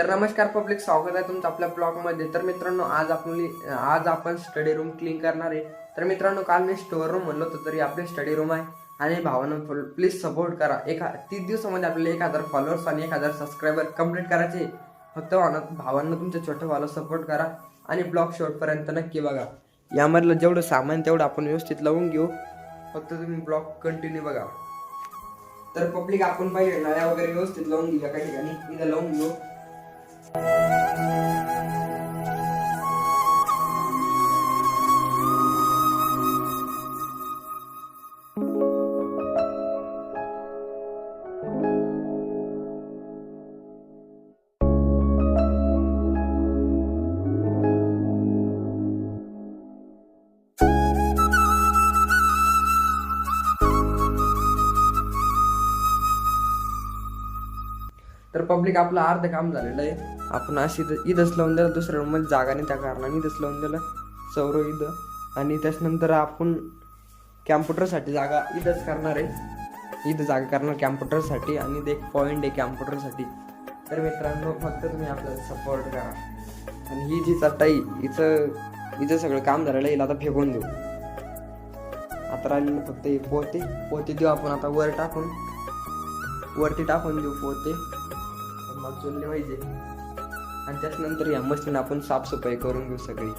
तर नमस्कार पब्लिक, स्वागत आहे तुमचं आपल्या ब्लॉगमध्ये. तर मित्रांनो, आज आपण स्टडी रूम क्लीन करणार आहे. तर मित्रांनो, काल मी स्टोअर रूम म्हणलो होतो, तरी आपली स्टडी रूम आहे. आणि भावांनो, प्लीज सपोर्ट करा. 30 दिवसामध्ये आपल्याला 1000 फॉलोअर्स आणि 1000 सबस्क्रायबर कंप्लीट करायचे. फक्त भावांनो, तुमच्या छोट्या भावाला सपोर्ट करा आणि ब्लॉग शेवटपर्यंत नक्की बघा. यामधलं जेवढं सामान तेवढं आपण व्यवस्थित लावून घेऊ. फक्त तुम्ही ब्लॉग कंटिन्यू बघा. तर पब्लिक, आपण पहिले नळ्या वगैरे व्यवस्थित लावून घेऊया. काही ठिकाणी इथं लावून घेऊ. तर पब्लिक, आपलं अर्ध काम झालेलं आहे. आपण अशी इथंच लावून दिलं, दुसऱ्या रूममध्ये जागा नाही, त्या कारणाने इथंच लावून दिलं सौर इथं. आणि त्याच्यानंतर आपण कॅम्प्युटरसाठी जागा इथंच करणार आहे. इथं जागा करणार कॅम्प्युटरसाठी आणि एक पॉईंट आहे कॅम्प्युटरसाठी. तर मित्रांनो, फक्त तुम्ही आपल्याला सपोर्ट करा. आणि ही जी चटई हिचं सगळं काम झालेलं आहे, आता फेकून देऊ. आता राहिलेलं फक्त हे पोते देऊ आपण आता वरती टाकून देऊ पोते. चुनले पाहिजे. आणि त्याच्यानंतर या मशीन आपण साफसफाई करून घेऊ सगळी.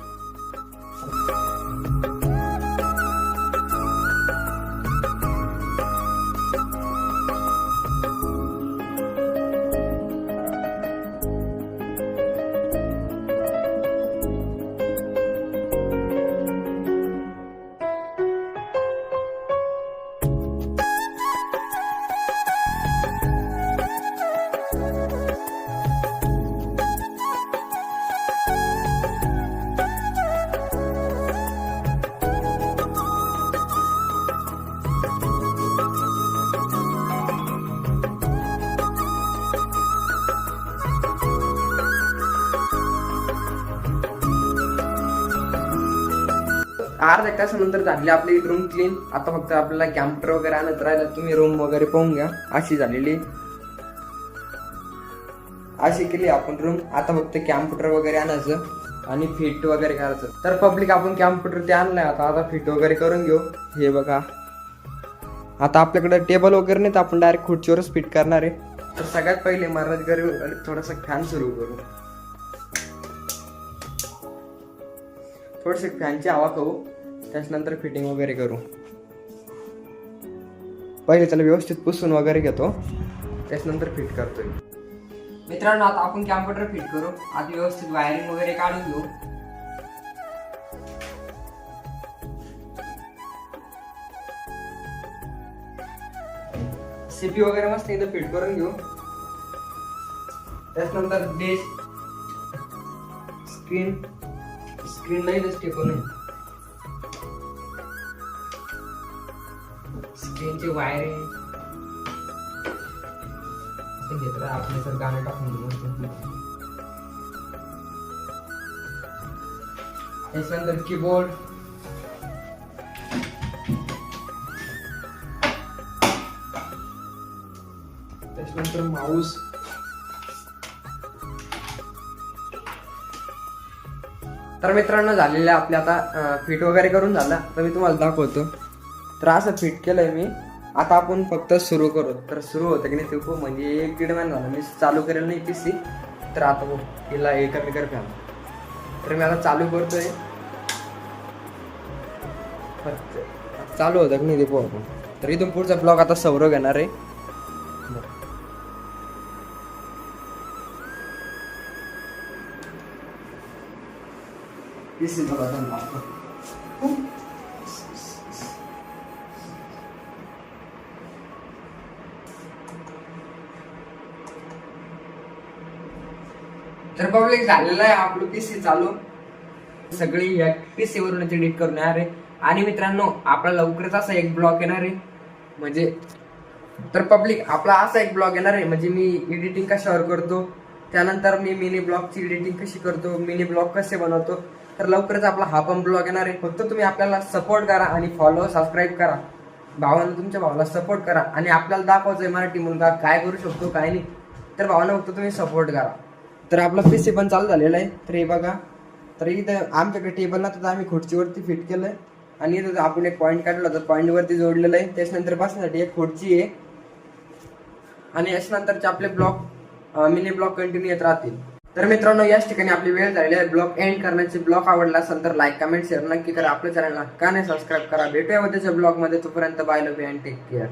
अर्धा एक तासानंतर झाली आपली रूम क्लीन. आता फक्त आपल्याला कॅम्प्युटर वगैरे आणत राहिला. तुम्ही रूम वगैरे पाहून घ्या. अशी झालेली, अशी केली आपण रूम. आता फक्त कॅम्प्युटर वगैरे आणायचं आणि फिट वगैरे करायचं. तर पब्लिक, आपण कॅम्प्युटर ते आणलंय. आता फिट वगैरे करून घेऊ. हे बघा, आता आपल्याकडे टेबल वगैरे नाही, तर आपण डायरेक्ट खुर्चीवरच फिट करणार आहे. तर सगळ्यात पहिले मराठी करू, थोडासा फॅन सुरू करू. थोडीशी फॅनची हवा खाऊ, त्याच्यानंतर फिटिंग वगैरे करू. पहिले त्याला व्यवस्थित पुसून वगैरे घेतो, त्याच्यानंतर फिट करतोय. मित्रांनो, आता आपण कॅम्प्युटर फिट करू. आधी व्यवस्थित वायरिंग वगैरे काढून घेऊ. सीपी वगैरे मस्त इथं फिट करून घेऊ. त्याच्यानंतर स्क्रीनला इथंच टिकून स्क्रीनची वायरिंग घेतलं. आपण सर गाणं टाकून घेऊ. त्याच्यानंतर कीबोर्ड, त्याच्यानंतर माऊस. तर मित्रांनो, झालेलं आपल्या आता फिट वगैरे करून झाला. तर मी तुम्हाला दाखवतो. तर असं फिट केलंय मी. आता आपण फक्त सुरू करू. तर सुरू होतं की नाही ते खूप, म्हणजे 1-1.5 महिना झाला मी चालू करेल नाही PC. तर आता तिला कमी कर फॅन. तर मी आता चालू करतोय. चालू होतं की नाही ते पोह आपण. तर इथून पुढचा ब्लॉग आता सौरव घेणार आहे. तर पब्लिक, झालेलं आहे आपलं PC चालू. सगळी या PC वरून एडिट करून येणार आहे. आणि मित्रांनो, आपला लवकरच असा एक ब्लॉग येणार आहे. म्हणजे तर पब्लिक, आपला असा एक ब्लॉग येणार आहे. म्हणजे मी एडिटिंग कशावर करतो, त्यानंतर मी मिनी ब्लॉगची एडिटिंग कशी करतो, मिनी ब्लॉग कसे बनवतो. तर लवकरच आपला हा पण ब्लॉग येणार आहे. फक्त तुम्ही आपल्याला सपोर्ट करा आणि फॉलो सबस्क्राईब करा. भावानं तुमच्या भावाला सपोर्ट करा आणि आपल्याला दाखवायचं मराठी मुलगा काय करू शकतो काय नाही. तर भावानं फक्त तुम्ही सपोर्ट करा. तर आपला पीसी पण चालू झालेला आहे. तर हे बघा, तर इथं आमच्याकडे टेबल नव्हतं तर आम्ही खुर्चीवरती फिट केलंय आणि इथं आपण एक पॉईंट काढला होता, पॉईंटवरती जोडलेलं आहे. त्याच्यानंतर बसण्यासाठी एक खुर्ची आहे आणि याच्यानंतरचे आपले ब्लॉक मिनी ब्लॉक कंटिन्यू येत राहतील. तर मित्रांनो याच ठिकाणी आपली वेळ झालेली आहे ब्लॉग एंड करण्याची. ब्लॉग आवडला असेल तर लाईक कमेंट शेअर नक्की करा. आपल्या चॅनलला का नाही सबस्क्राईब करा. भेटूया उद्याच्या ब्लॉगमध्ये. तोपर्यंत bye, love you and take care.